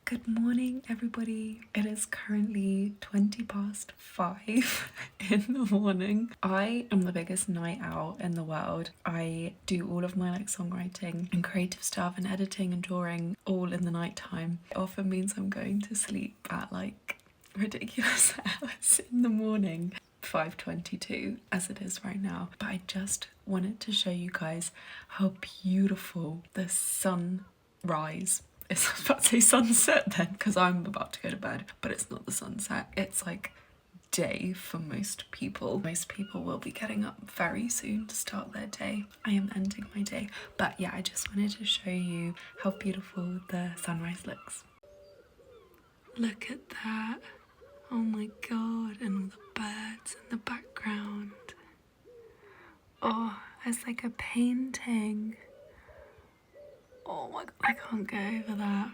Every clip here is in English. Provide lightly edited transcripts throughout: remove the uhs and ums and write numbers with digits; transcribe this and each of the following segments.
Good morning, everybody. It is currently 5:20 in the morning. I am the biggest night owl in the world. I do all of my songwriting and creative stuff and editing and drawing all in the night time. It often means I'm going to sleep at ridiculous hours in the morning. 5:22 as it is right now. But I just wanted to show you guys how beautiful the sunrise. I was about to say sunset then, because I'm about to go to bed, but it's not the sunset. It's day for most people. Most people will be getting up very soon to start their day. I am ending my day. But yeah, I just wanted to show you how beautiful the sunrise looks. Look at that. Oh my god, and all the birds in the background. Oh, it's like a painting. Oh my god, I can't get over that.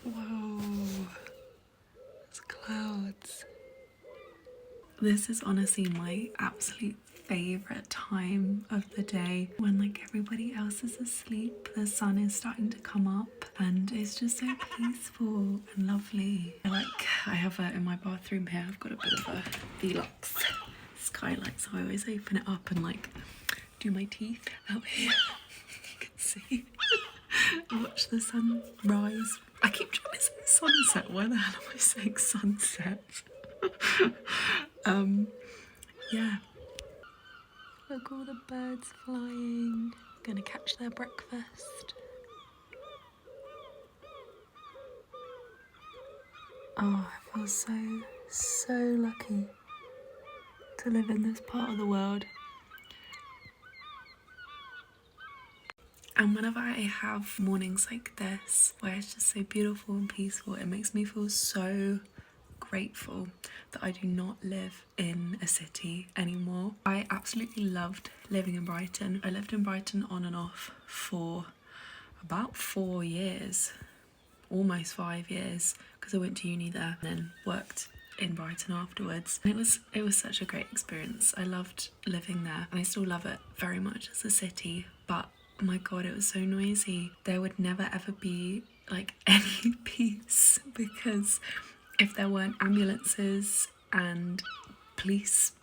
Whoa, it's clouds. This is honestly my absolute favourite time of the day, when everybody else is asleep, the sun is starting to come up and it's just so peaceful and lovely. I have in my bathroom here, I've got a bit of a Velux skylight, so I always open it up and do my teeth out here. You can see. Watch the sun rise. I keep trying to say sunset. Why the hell am I saying sunset? Yeah. Look, all the birds flying. Gonna catch their breakfast. Oh, I feel so lucky to live in this part of the world. And whenever I have mornings like this, where it's just so beautiful and peaceful, it makes me feel so grateful that I do not live in a city anymore. I absolutely loved living in Brighton. I lived in Brighton on and off for about 4 years, almost 5 years, because I went to uni there and then worked in Brighton afterwards. And it was such a great experience. I loved living there and I still love it very much as a city, but oh my god, it was so noisy. There would never ever be any peace, because if there weren't ambulances and police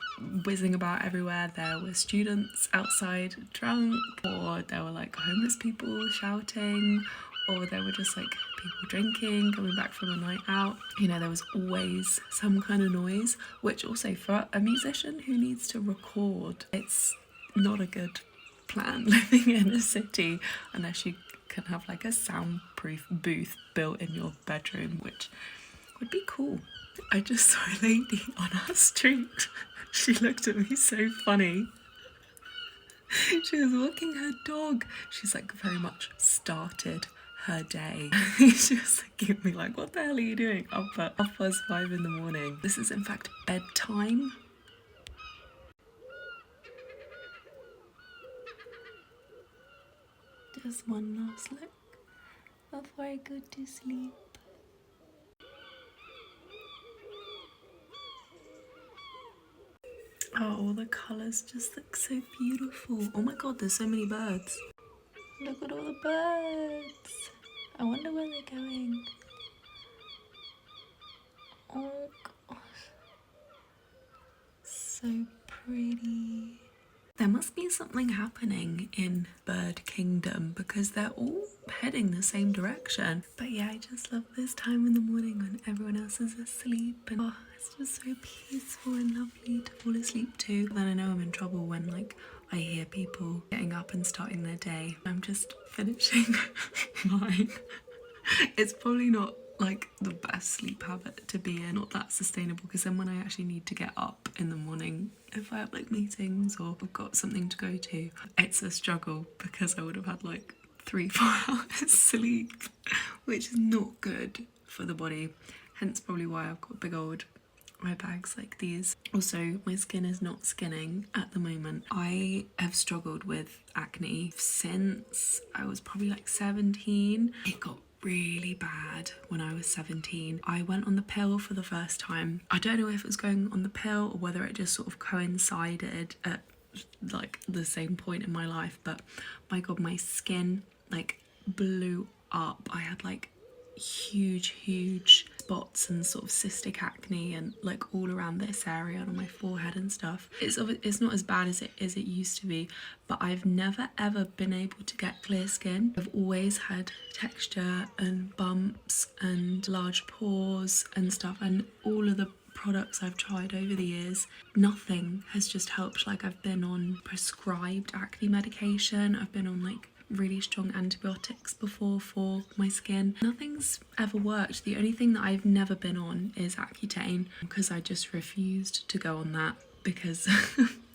whizzing about everywhere, there were students outside drunk, or there were homeless people shouting, or there were just people drinking, coming back from a night out. You know, there was always some kind of noise, which also for a musician who needs to record, it's not a good plan living in a city unless you can have a soundproof booth built in your bedroom, which would be cool. I just saw a lady on our street. She looked at me so funny. She was walking her dog. She's very much started her day. She was looking at me what the hell are you doing up at 5:30 in the morning? This is in fact bedtime. Just one last look before I go to sleep. Oh, all the colours just look so beautiful. Oh my god, there's so many birds. Look at all the birds. I wonder where they're going. Oh gosh. So pretty. There must be something happening in Bird Kingdom because they're all heading the same direction. But yeah, I just love this time in the morning when everyone else is asleep, and oh, it's just so peaceful and lovely to fall asleep to. Then I know I'm in trouble when I hear people getting up and starting their day. I'm just finishing mine. It's probably not the best sleep habit to be in, or that sustainable, because then when I actually need to get up in the morning, if I have meetings or I've got something to go to, it's a struggle because I would have had 3-4 hours sleep, which is not good for the body, hence probably why I've got big old eye bags like these. Also, my skin is not skinning at the moment. I have struggled with acne since I was probably 17. It got really bad when I was 17. I went on the pill for the first time. I don't know if it was going on the pill or whether it just sort of coincided at the same point in my life, but my god, my skin blew up. I had like huge spots and sort of cystic acne and like all around this area and on my forehead and stuff. It's not as bad as it used to be, but I've never ever been able to get clear skin. I've always had texture and bumps and large pores and stuff, and all of the products I've tried over the years, nothing has just helped. Like, I've been on prescribed acne medication, I've been on like really strong antibiotics before for my skin. Nothing's ever worked. The only thing that I've never been on is Accutane, because I just refused to go on that because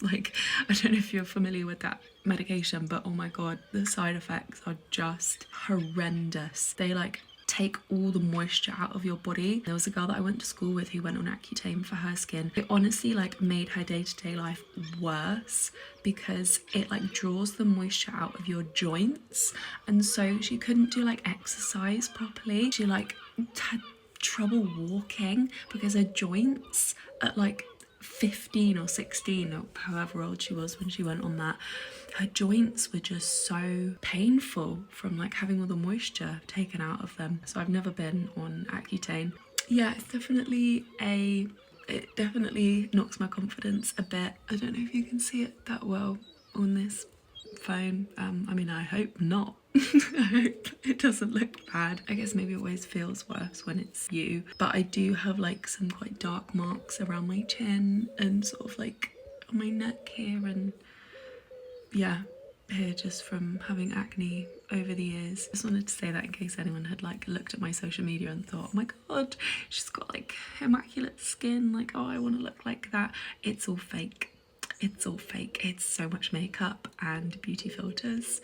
like, I don't know if you're familiar with that medication, but oh my god, the side effects are just horrendous. They like take all the moisture out of your body. There was a girl that I went to school with who went on Accutane for her skin. It honestly like made her day-to-day life worse because it like draws the moisture out of your joints, and so she couldn't do like exercise properly. She like had trouble walking because her joints at like 15 or 16 or however old she was when she went on that, her joints were just so painful from like having all the moisture taken out of them. So I've never been on Accutane. Yeah, it definitely knocks my confidence a bit. I don't know if you can see it that well on this phone. I mean, I hope not. I hope it doesn't look bad. I guess maybe it always feels worse when it's you, but I do have like some quite dark marks around my chin and sort of like on my neck here, and yeah, here, just from having acne over the years. Just wanted to say that in case anyone had like looked at my social media and thought, oh my god, she's got like immaculate skin, like, oh, I want to look like that. It's all fake. It's all fake. It's so much makeup and beauty filters.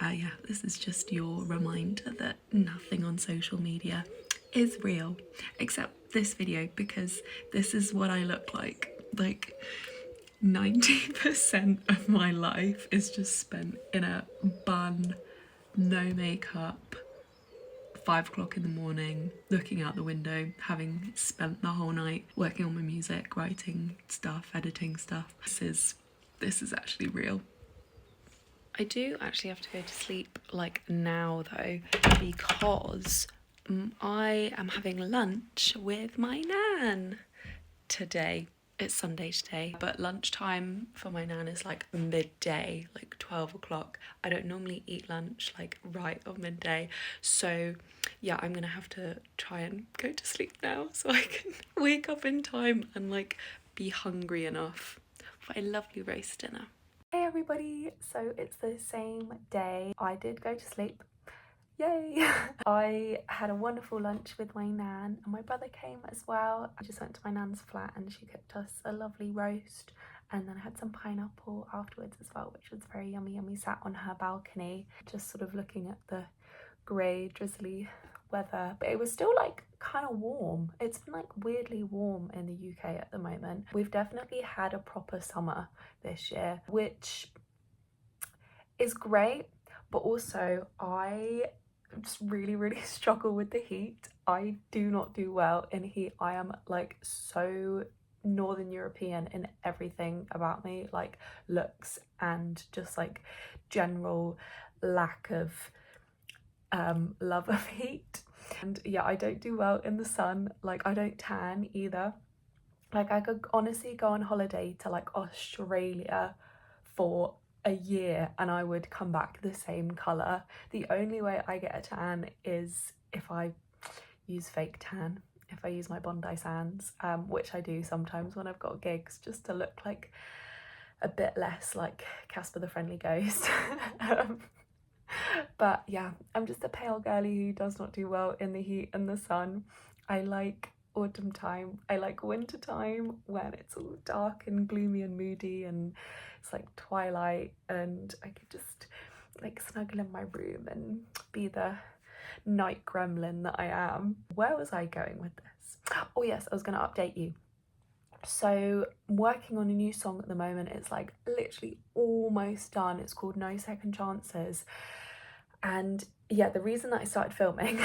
Yeah, this is just your reminder that nothing on social media is real, except this video, because this is what I look like. Like, 90% of my life is just spent in a bun, no makeup, 5 o'clock in the morning, looking out the window, having spent the whole night working on my music, writing stuff, editing stuff. This is actually real. I do actually have to go to sleep like now though, because I am having lunch with my nan today. It's Sunday today, but lunchtime for my nan is like midday, like 12 o'clock. I don't normally eat lunch like right on midday, so yeah, I'm gonna have to try and go to sleep now so I can wake up in time and like be hungry enough for a lovely roast dinner. Hey everybody, so it's the same day. I did go to sleep. Yay! I had a wonderful lunch with my nan, and my brother came as well. I just went to my nan's flat and she cooked us a lovely roast, and then I had some pineapple afterwards as well, which was very yummy, and we sat on her balcony just sort of looking at the grey drizzly weather, but it was still like kind of warm. It's been like weirdly warm in the UK at the moment. We've definitely had a proper summer this year, which is great, but also I just really struggle with the heat. I do not do well in heat. I am like so Northern European in everything about me, like looks and just like general lack of love of heat. And yeah, I don't do well in the sun. Like, I don't tan either. Like, I could honestly go on holiday to like Australia for a year and I would come back the same colour. The only way I get a tan is if I use fake tan, if I use my Bondi Sands, which I do sometimes when I've got gigs, just to look like a bit less like Casper the Friendly Ghost. But yeah, I'm just a pale girly who does not do well in the heat and the sun. I like autumn time. I like winter time when it's all dark and gloomy and moody and it's like twilight, and I could just like snuggle in my room and be the night gremlin that I am. Where was I going with this? Oh yes, I was going to update you. So I'm working on a new song at the moment. It's like literally almost done. It's called No Second Chances. And yeah, the reason that I started filming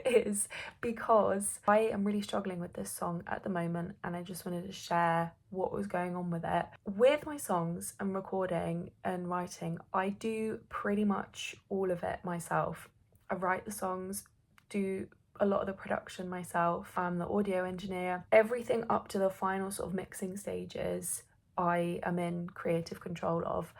is because I am really struggling with this song at the moment, and I just wanted to share what was going on with it. With my songs and recording and writing, I do pretty much all of it myself. I write the songs, do a lot of the production myself. I'm the audio engineer. Everything up to the final sort of mixing stages, I am in creative control of.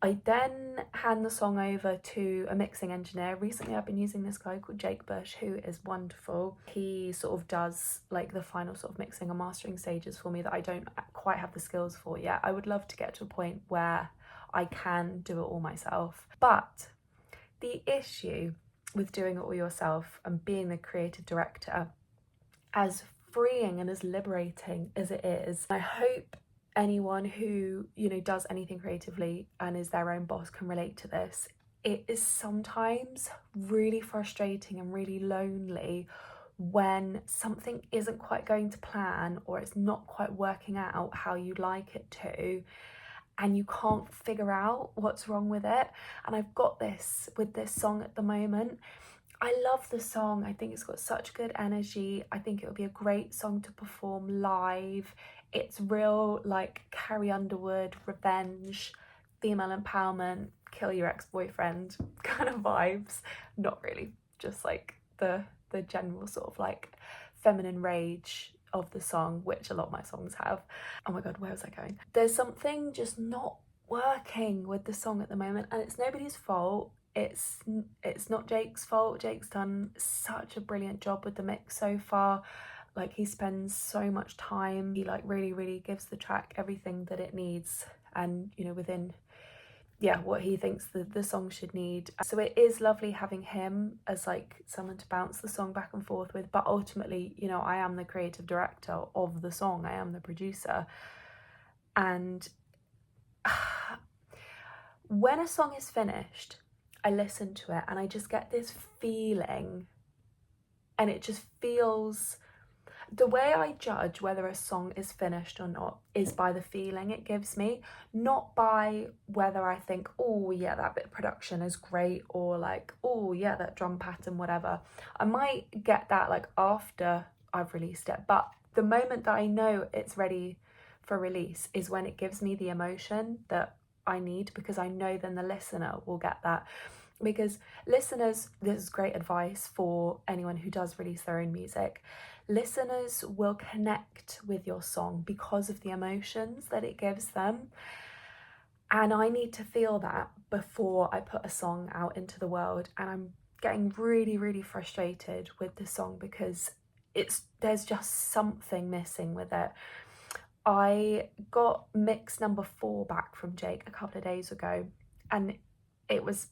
I then hand the song over to a mixing engineer. Recently I've been using this guy called Jake Bush, who is wonderful. He sort of does like the final sort of mixing and mastering stages for me that I don't quite have the skills for yet. I would love to get to a point where I can do it all myself. But the issue with doing it all yourself and being the creative director, as freeing and as liberating as it is, I hope anyone who, you know, does anything creatively and is their own boss can relate to this. It is sometimes really frustrating and really lonely when something isn't quite going to plan, or it's not quite working out how you'd like it to, and you can't figure out what's wrong with it. And I've got this with this song at the moment. I love the song. I think it's got such good energy. I think it would be a great song to perform live. It's real like Carrie Underwood, revenge, female empowerment, kill your ex-boyfriend kind of vibes. Not really, just like the general sort of like feminine rage of the song, which a lot of my songs have. Oh my god, where was I going? There's something just not working with the song at the moment, and it's nobody's fault. It's not Jake's fault. Jake's done such a brilliant job with the mix so far. Like, he spends so much time. He like really gives the track everything that it needs, and you know, within what he thinks the song should need. So it is lovely having him as like someone to bounce the song back and forth with, but ultimately, you know, I am the creative director of the song. I am the producer. And when a song is finished, I listen to it and I just get this feeling, and it just feels, the way I judge whether a song is finished or not is by the feeling it gives me, not by whether I think, oh yeah, that bit of production is great, or like, oh yeah, that drum pattern, whatever. I might get that like after I've released it, but the moment that I know it's ready for release is when it gives me the emotion that I need, because I know then the listener will get that. Because listeners, this is great advice for anyone who does release their own music, listeners will connect with your song because of the emotions that it gives them. And I need to feel that before I put a song out into the world. And I'm getting really frustrated with the song because there's just something missing with it. I got mix number 4 back from Jake a couple of days ago, and it was,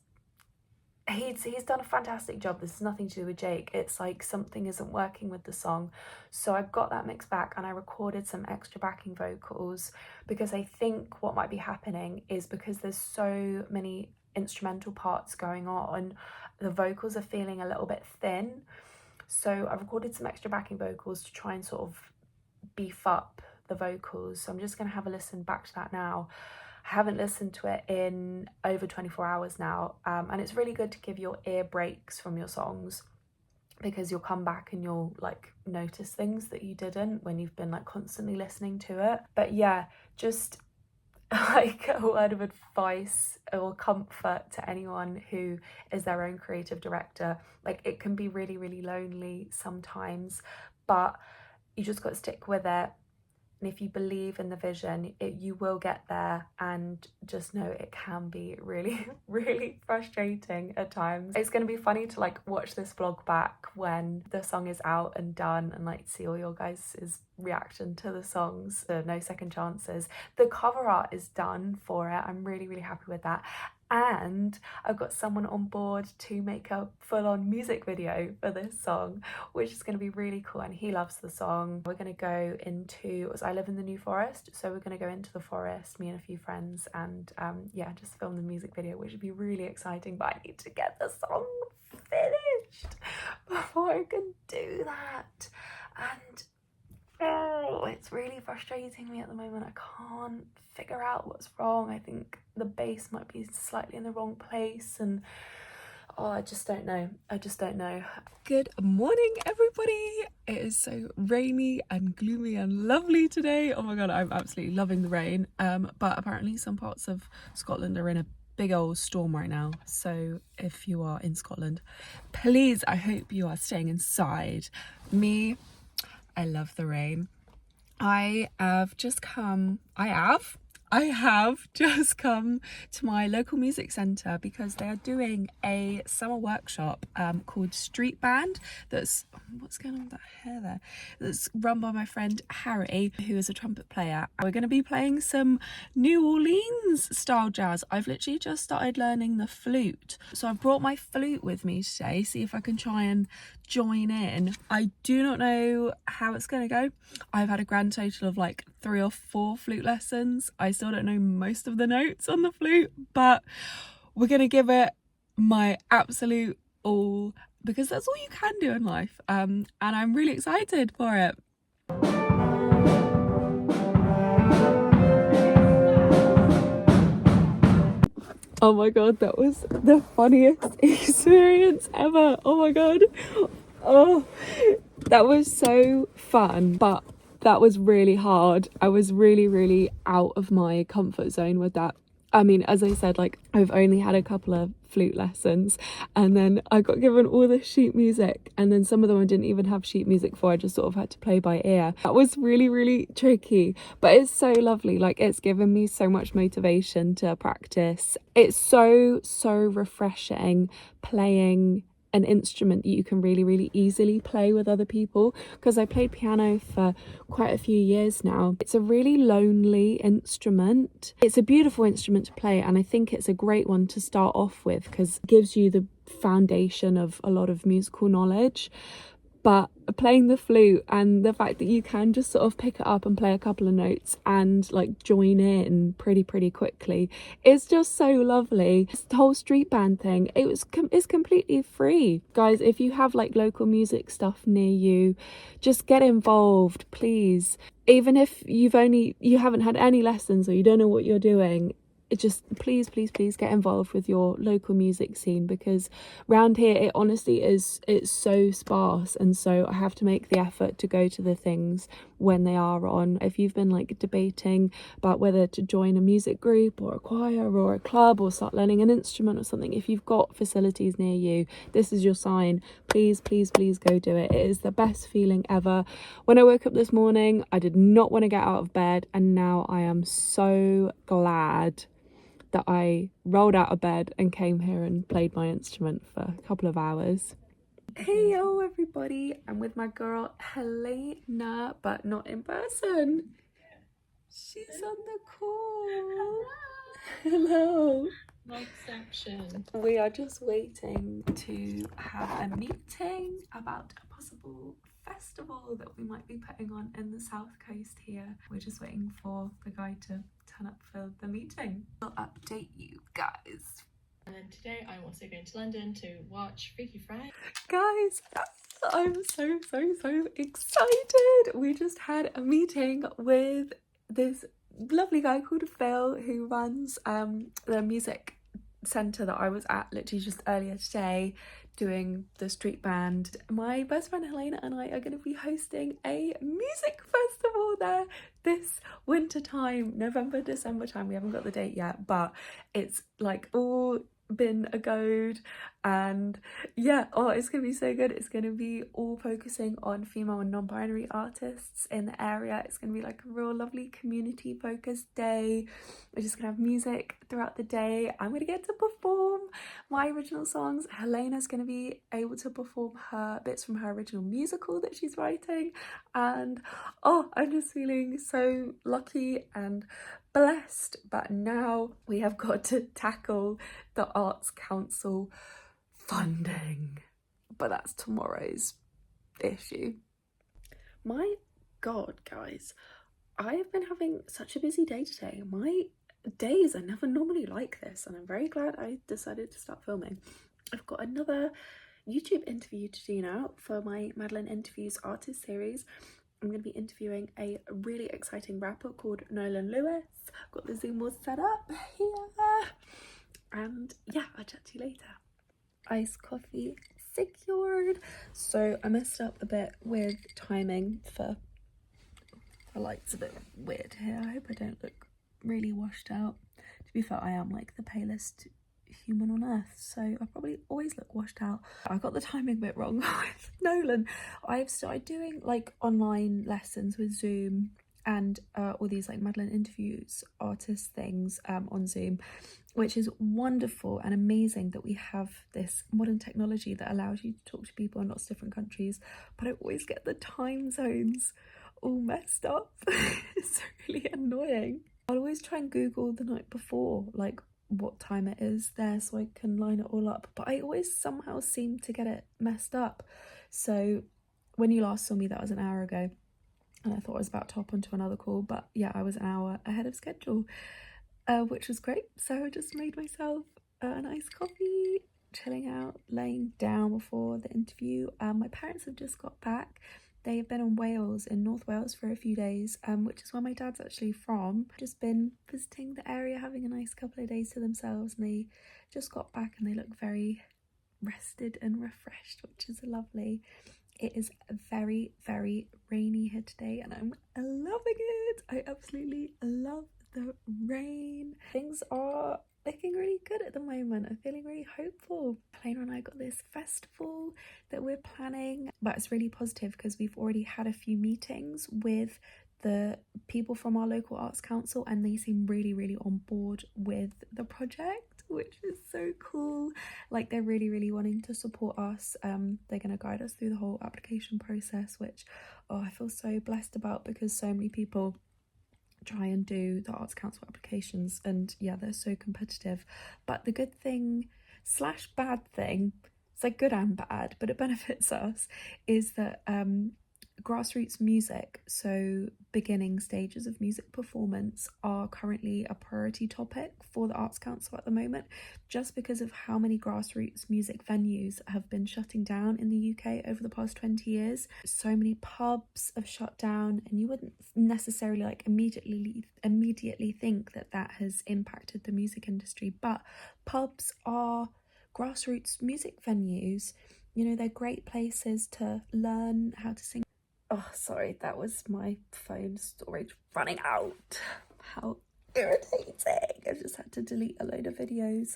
he's done a fantastic job. This is nothing to do with Jake. It's like something isn't working with the song. So I got that mix back and I recorded some extra backing vocals, because I think what might be happening is because there's so many instrumental parts going on, the vocals are feeling a little bit thin. So I recorded some extra backing vocals to try and sort of beef up the vocals. So I'm just going to have a listen back to that now. I haven't listened to it in over 24 hours now, and it's really good to give your ear breaks from your songs, because you'll come back and you'll like notice things that you didn't when you've been like constantly listening to it. But yeah, just like a word of advice or comfort to anyone who is their own creative director, like it can be really lonely sometimes, but you just got to stick with it. And if you believe in the vision, you will get there. And just know it can be really frustrating at times. It's going to be funny to like watch this vlog back when the song is out and done, and like see all your guys' reaction to the songs. No Second Chances. The cover art is done for it. I'm really happy with that. And I've got someone on board to make a full-on music video for this song, which is going to be really cool, and he loves the song. We're going to go into, I live in the New Forest, so we're going to go into the forest, me and a few friends, and yeah, just film the music video, which would be really exciting. But I need to get the song finished before I can do that. And oh, it's really frustrating me at the moment. I can't figure out what's wrong. I think the bass might be slightly in the wrong place, and I just don't know. Good morning, everybody. It is so rainy and gloomy and lovely today. Oh my god, I'm absolutely loving the rain. But apparently some parts of Scotland are in a big old storm right now, so if you are in Scotland, please, I hope you are staying inside. Me, I love the rain. I have just come to my local music centre because they are doing a summer workshop called Street Band. That's, what's going on with that hair there? That's run by my friend Harry, who is a trumpet player. We're going to be playing some New Orleans style jazz. I've literally just started learning the flute, so I've brought my flute with me today, see if I can try and join in. I do not know how it's going to go. I've had a grand total of like 3 or 4 flute lessons. I still don't know most of the notes on the flute, but we're going to give it my absolute all because that's all you can do in life, and I'm really excited for it. Oh my god, that was the funniest experience ever. Oh my god. Oh, that was so fun, but that was really hard. I was really out of my comfort zone with that. I mean, as I said, like, I've only had a couple of flute lessons, and then I got given all this sheet music, and then some of them I didn't even have sheet music for. I just sort of had to play by ear. That was really tricky, but it's so lovely. Like, it's given me so much motivation to practice. It's so refreshing playing an instrument that you can really easily play with other people, because I played piano for quite a few years now. It's a really lonely instrument. It's a beautiful instrument to play, and I think it's a great one to start off with because it gives you the foundation of a lot of musical knowledge. But playing the flute and the fact that you can just sort of pick it up and play a couple of notes and like join in pretty quickly, it's just so lovely. This whole street band thing, it's completely free. Guys, if you have like local music stuff near you, just get involved, please. Even if you haven't had any lessons or you don't know what you're doing, it just please get involved with your local music scene, because round here it honestly it's so sparse, and so I have to make the effort to go to the things when they are on. If you've been like debating about whether to join a music group or a choir or a club or start learning an instrument or something, if you've got facilities near you, this is your sign. Please go do it. It is the best feeling ever. When I woke up this morning, I did not want to get out of bed, and now I am so glad that I rolled out of bed and came here and played my instrument for a couple of hours. Hey yo everybody, I'm with my girl Helena, but not in person. She's on the call. Hello. Exception. We are just waiting to have a meeting about a possible festival that we might be putting on in the south coast here. We're just waiting for the guy to turn up for the meeting. I'll update you guys. And then today I'm also going to London to watch Freaky Friday. Guys, I'm so excited. We just had a meeting with this lovely guy called Phil, who runs the music centre that I was at literally just earlier today doing the street band. My best friend Helena and I are going to be hosting a music festival there this winter time, November, December time. We haven't got the date yet, but it's like all been a goad, and yeah, oh, it's gonna be so good. It's gonna be all focusing on female and non-binary artists in the area. It's gonna be like a real lovely community focused day. We're just gonna have music throughout the day. I'm gonna get to perform my original songs. Helena's gonna be able to perform her bits from her original musical that she's writing, and oh, I'm just feeling so lucky and blessed. But now we have got to tackle the Arts Council funding, but that's tomorrow's issue. My god, guys, I've been having such a busy day today. My days are never normally like this, and I'm very glad I decided to start filming. I've got another YouTube interview to do now for my Madeleine Interviews artist series. I'm going to be interviewing a really exciting rapper called Nolan Lewis. I've got the Zoom all set up here. And yeah, I'll chat to you later. Iced coffee secured. So I messed up a bit with timing for the light's a bit weird here. I hope I don't look really washed out. To be fair, I am like the palest human on earth, so I probably always look washed out. I got the timing a bit wrong with Nolan. I've started doing like online lessons with Zoom and all these like Madeleine interviews, artist things on Zoom, which is wonderful and amazing that we have this modern technology that allows you to talk to people in lots of different countries. But I always get the time zones all messed up. It's really annoying. I'll always try and Google the night before, like what time it is there, so I can line it all up, but I always somehow seem to get it messed up. So when you last saw me, that was an hour ago, and I thought I was about to hop onto another call, but yeah, I was an hour ahead of schedule, which was great. So I just made myself a nice coffee, chilling out, laying down before the interview. My parents have just got back. They've been in Wales, in North Wales, for a few days, which is where my dad's actually from. Just been visiting the area, having a nice couple of days to themselves, and they just got back and they look very rested and refreshed, which is lovely. It is very, very rainy here today, and I'm loving it. I absolutely love the rain. Things are looking really good at the moment. I'm feeling really hopeful. Helena and I got this festival that we're planning, but it's really positive because we've already had a few meetings with the people from our local arts council, and they seem really, really on board with the project, which is so cool. Like, they're really, really wanting to support us. They're going to guide us through the whole application process, which I feel so blessed about, because so many people try and do the arts council applications, and yeah, they're so competitive. But the good thing slash bad thing, it's like good and bad, but it benefits us, is that grassroots music, so beginning stages of music performance, are currently a priority topic for the Arts Council at the moment, just because of how many grassroots music venues have been shutting down in the UK over the past 20 years. So many pubs have shut down, and you wouldn't necessarily like immediately think that that has impacted the music industry, but pubs are grassroots music venues. You know, they're great places to learn how to sing. Oh, sorry, that was my phone storage running out. How irritating. I just had to delete a load of videos.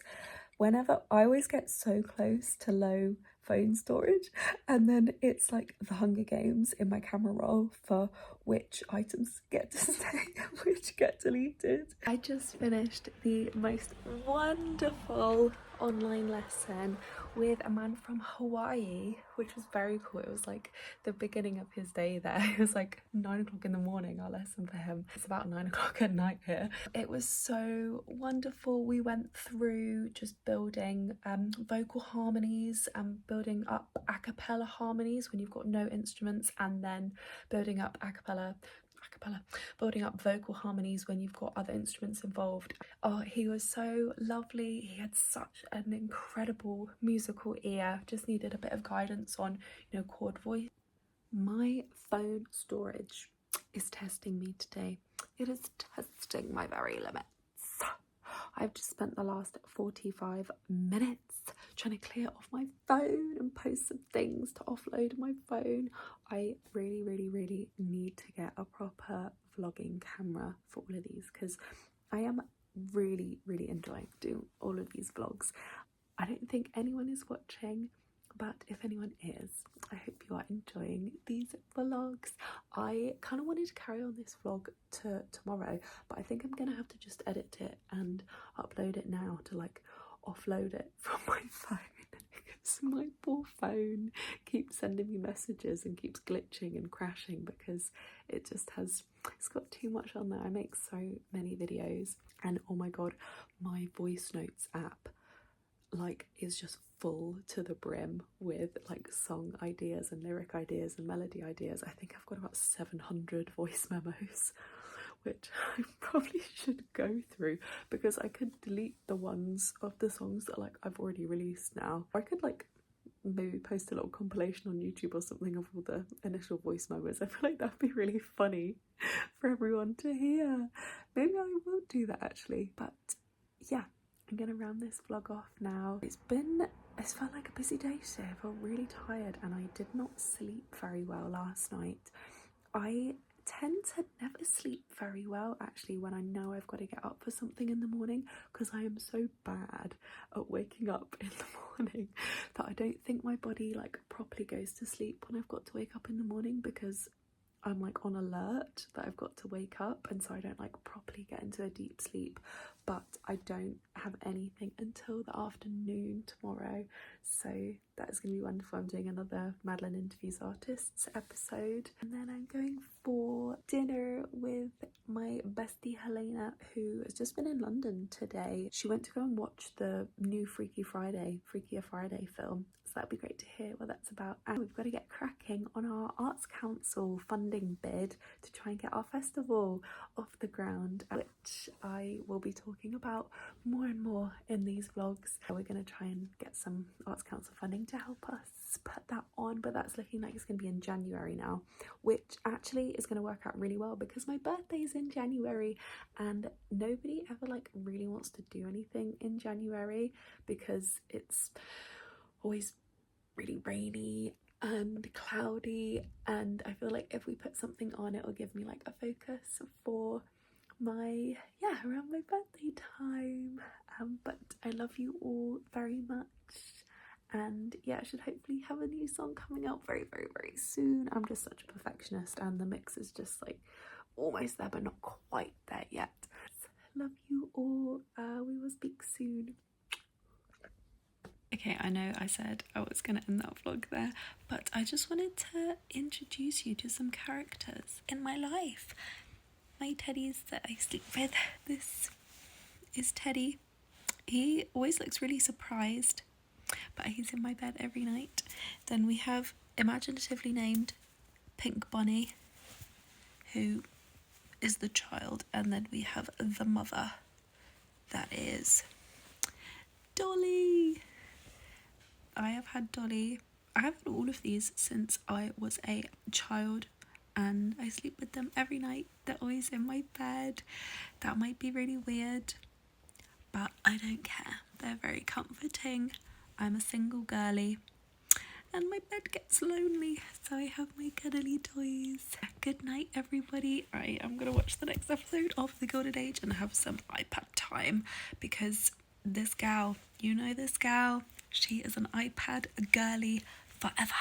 Whenever I always get so close to low phone storage, and then it's like the Hunger Games in my camera roll for which items get to stay and which get deleted. I just finished the most wonderful online lesson with a man from Hawaii, which was very cool. It was like the beginning of his day there. It was like 9 o'clock in the morning, our lesson for him. It's about 9 o'clock at night here. It was so wonderful. We went through just building vocal harmonies and building up a cappella harmonies when you've got no instruments, and then building up building up vocal harmonies when you've got other instruments involved. Oh, he was so lovely. He had such an incredible musical ear. Just needed a bit of guidance on, you know, chord voice. My phone storage is testing me today. It is testing my very limits. I've just spent the last 45 minutes trying to clear off my phone and post some things to offload my phone. I really, really, really need to get a proper vlogging camera for all of these, because I am really, really enjoying doing all of these vlogs. I don't think anyone is watching, but if anyone is, I hope you are enjoying these vlogs. I kind of wanted to carry on this vlog to tomorrow, but I think I'm gonna have to just edit it and upload it now to like offload it from my phone, because my poor phone keeps sending me messages and keeps glitching and crashing because it just has, it's got too much on there. I make so many videos, and oh my god, my voice notes app like is just full to the brim with like song ideas and lyric ideas and melody ideas. I think I've got about 700 voice memos, which I probably should go through, because I could delete the ones of the songs that like I've already released now. Or I could like maybe post a little compilation on YouTube or something of all the initial voice memos. I feel like that'd be really funny for everyone to hear. Maybe I will do that actually. But yeah, I'm gonna round this vlog off now. It's felt like a busy day today. I felt really tired, and I did not sleep very well last night. I tend to never sleep very well actually when I know I've got to get up for something in the morning, because I am so bad at waking up in the morning that I don't think my body like properly goes to sleep when I've got to wake up in the morning, because I'm like on alert that I've got to wake up, and so I don't like properly get into a deep sleep. But I don't have anything until the afternoon tomorrow, so that is going to be wonderful. I'm doing another Madeleine Interviews Artists episode, and then I'm going for dinner with my bestie Helena, who has just been in London today. She went to go and watch the new Freakier Friday film, so that'd be great to hear what that's about. And we've got to get cracking on our Arts Council funding bid to try and get our festival off the ground, which I will be talking about more and more in these vlogs. We're going to try and get some Arts Council funding to help us put that on, but that's looking like it's going to be in January now, which actually is going to work out really well because my birthday is in January, and nobody ever like really wants to do anything in January because it's always really rainy and cloudy, and I feel like if we put something on, it will give me like a focus for my around my birthday time. But I love you all very much, and yeah, I should hopefully have a new song coming out very soon. I'm just such a perfectionist, and the mix is just like almost there but not quite there yet. Love you all. We will speak soon. Okay, I know I said I was going to end that vlog there, but I just wanted to introduce you to some characters in my life. My teddies that I sleep with. This is Teddy. He always looks really surprised, but he's in my bed every night. Then we have imaginatively named Pink Bunny, who is the child, and then we have the mother, that is Dolly. I have had Dolly. I have had all of these since I was a child, and I sleep with them every night. They're always in my bed. That might be really weird, but I don't care. They're very comforting. I'm a single girly, and my bed gets lonely, so I have my cuddly toys. Good night, everybody. Right, I'm gonna watch the next episode of The Gilded Age and have some iPad time, because this gal, you know this gal, she is an iPad girly forever.